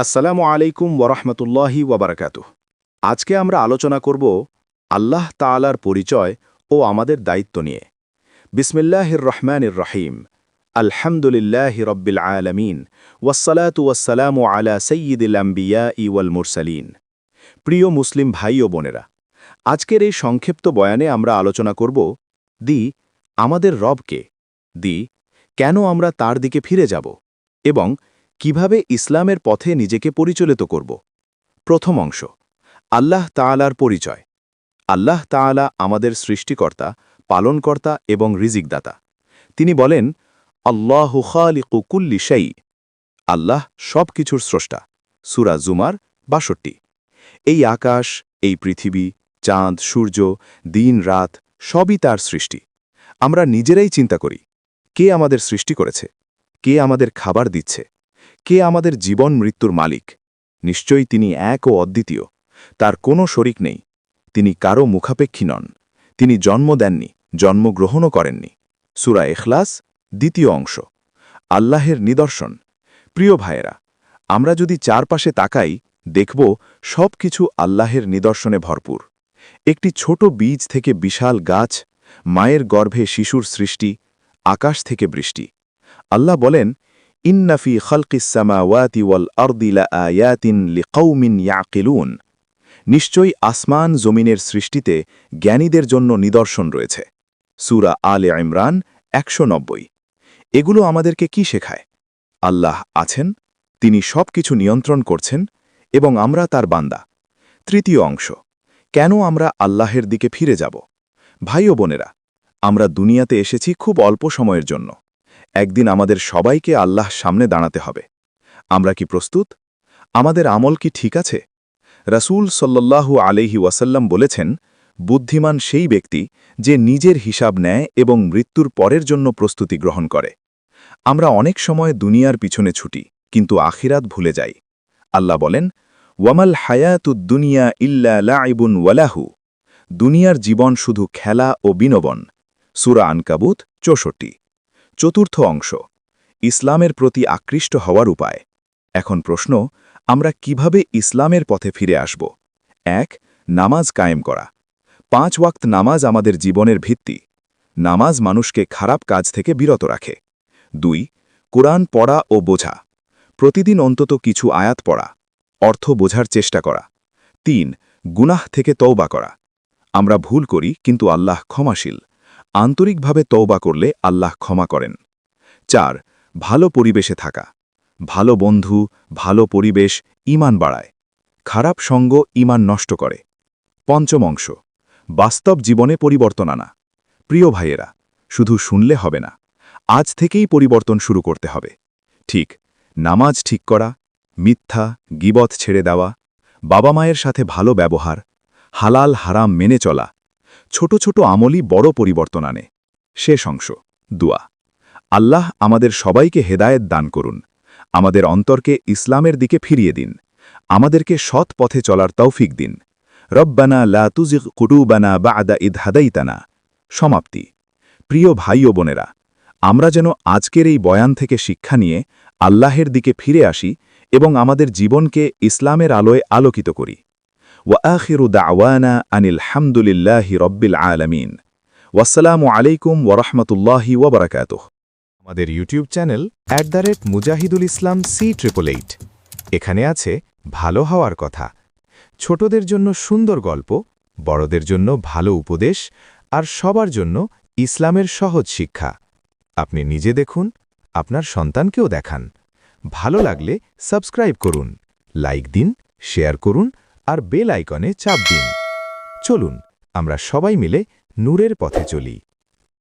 আসসালামু আলাইকুম ওরহমতুল্লাহি ওয়াবারাকাতুহ। আজকে আমরা আলোচনা করব আল্লাহ তাআলার পরিচয় ও আমাদের দায়িত্ব নিয়ে। বিসমিল্লাহির রহমানির রহিম। আলহামদুলিল্লাহি রব্বিল আলামিন ওয়াসসালাতু ওয়াসসালামু আলা সাইয়্যিদিল আম্বিয়াই ওয়াল মুরসালিন। প্রিয় মুসলিম ভাই ও বোনেরা, আজকের এই সংক্ষিপ্ত বয়ানে আমরা আলোচনা করব আমাদের রবকে, কেন আমরা তার দিকে ফিরে যাব এবং কিভাবে ইসলামের পথে নিজেকে পরিচালিত করব। প্রথম অংশ, আল্লাহ তাআলার পরিচয়। আল্লাহ তাআলা আমাদের সৃষ্টিকর্তা, পালনকর্তা এবং রিজিকদাতা। তিনি বলেন, আল্লাহু খালিকু কুল্লি শাই। আল্লাহ সব কিছুর স্রষ্টা। সূরা জুমার ৬২। এই আকাশ, এই পৃথিবী, চাঁদ, সূর্য, দিন রাত সবই তার সৃষ্টি। আমরা নিজেরাই চিন্তা করি, কে আমাদের সৃষ্টি করেছে, কে আমাদের খাবার দিচ্ছে, কে আমাদের জীবন মৃত্যুর মালিক। নিশ্চয়ই তিনি এক ও অদ্বিতীয়, তার কোনো শরিক নেই। তিনি কারো মুখাপেক্ষী নন। তিনি জন্ম দেননি, জন্মগ্রহণও করেননি। সূরা ইখলাস ২য় অংশ। আল্লাহের নিদর্শন। প্রিয় ভাইয়েরা, আমরা যদি চারপাশে তাকাই, দেখব সব কিছু আল্লাহের নিদর্শনে ভরপুর। একটি ছোট বীজ থেকে বিশাল গাছ, মায়ের গর্ভে শিশুর সৃষ্টি, আকাশ থেকে বৃষ্টি। আল্লাহ বলেন, ইন্না ফি খালকিস সামাওয়াতি ওয়াল আরদি লাআয়াতিন লিকাওমিন ইয়াকিলুন। নিশ্চয়ই আসমান জমিনের সৃষ্টিতে জ্ঞানীদের জন্য নিদর্শন রয়েছে। সূরা আলে ইমরান ১৯০। এগুলো আমাদেরকে কি শেখায়? আল্লাহ আছেন, তিনি সব কিছু নিয়ন্ত্রণ করছেন এবং আমরা তার বান্দা। তৃতীয় অংশ, কেন আমরা আল্লাহের দিকে ফিরে যাব? ভাই ও বোনেরা, আমরা দুনিয়াতে এসেছি খুব অল্প সময়ের জন্য। একদিন আমাদের সবাইকে আল্লাহ সামনে দাঁড়াতে হবে। আমরা কি প্রস্তুত? আমাদের আমল কি ঠিক আছে? রাসূল সাল্লাল্লাহু আলাইহি ওয়াসাল্লাম বলেছেন, বুদ্ধিমান সেই ব্যক্তি যে নিজের হিসাব নেয় এবং মৃত্যুর পরের জন্য প্রস্তুতি গ্রহণ করে। আমরা অনেক সময় দুনিয়ার পিছনে ছুটি, কিন্তু আখিরাত ভুলে যাই। আল্লাহ বলেন, ওয়ামাল হায়াতুদ দুনিয়া ইল্লা লাইবুন ওয়ালাহু। দুনিয়ার জীবন শুধু খেলা ও বিনোদন। সূরা আনকাবুত ৬৪। চতুর্থ অংশ, ইসলামের প্রতি আকৃষ্ট হওয়ার উপায়। এখন প্রশ্ন, আমরা কিভাবে ইসলামের পথে ফিরে আসব? ১. নামাজ কায়েম করা। ৫ ওয়াক্ত নামাজ আমাদের জীবনের ভিত্তি। নামাজ মানুষকে খারাপ কাজ থেকে বিরত রাখে। ২. কোরআন পড়া ও বোঝা। প্রতিদিন অন্তত কিছু আয়াত পড়া, অর্থ বোঝার চেষ্টা করা। ৩. গুনাহ থেকে তওবা করা। আমরা ভুল করি, কিন্তু আল্লাহ ক্ষমাশীল। আন্তরিকভাবে তওবা করলে আল্লাহ ক্ষমা করেন। ৪. ভালো পরিবেশে থাকা। ভালো বন্ধু, ভালো পরিবেশ ঈমান বাড়ায়। খারাপ সঙ্গ ঈমান নষ্ট করে। পঞ্চম অংশ, বাস্তব জীবনে পরিবর্তন আনা। প্রিয় ভাইয়েরা, শুধু শুনলে হবে না, আজ থেকেই পরিবর্তন শুরু করতে হবে। ঠিক, নামাজ ঠিক করা, মিথ্যা গীবত ছেড়ে দেওয়া, বাবা মায়ের সাথে ভালো ব্যবহার, হালাল হারাম মেনে চলা। ছোট ছোট আমলই বড় পরিবর্তন আনে। শেষ অংশ, দুয়া। আল্লাহ আমাদের সবাইকে হেদায়েত দান করুন। আমাদের অন্তরকে ইসলামের দিকে ফিরিয়ে দিন। আমাদেরকে সৎ পথে চলার তৌফিক দিন। রব্বানা লা তুজিগ কুলুবানা বা'দা ইদ হাদাইতানা। সমাপ্তি। প্রিয় ভাই ও বোনেরা, আমরা যেন আজকের এই বয়ান থেকে শিক্ষা নিয়ে আল্লাহের দিকে ফিরে আসি এবং আমাদের জীবনকে ইসলামের আলোয় আলোকিত করি। ওয়া আখিরু দাওয়ানা আনিল হামদুলিল্লাহি রব্বিল আলামিন। ওয়াসসালামু আলাইকুম ওয়া রাহমাতুল্লাহি ওয়া বারাকাতুহু। আমাদের YouTube channel @Mujahidul Islam C888। এখানে আছে ভালো হওয়ার কথা, ছোটদের জন্য সুন্দর গল্প, বড়দের জন্য ভালো উপদেশ, আর সবার জন্য ইসলামের সহজ শিক্ষা। আপনি নিজে দেখুন, আপনার সন্তানকেও দেখান। ভালো লাগলে সাবস্ক্রাইব করুন, লাইক দিন, শেয়ার করুন আর বেল আইকনে চাপ দিন। চলুন আমরা সবাই মিলে নূরের পথে চলি।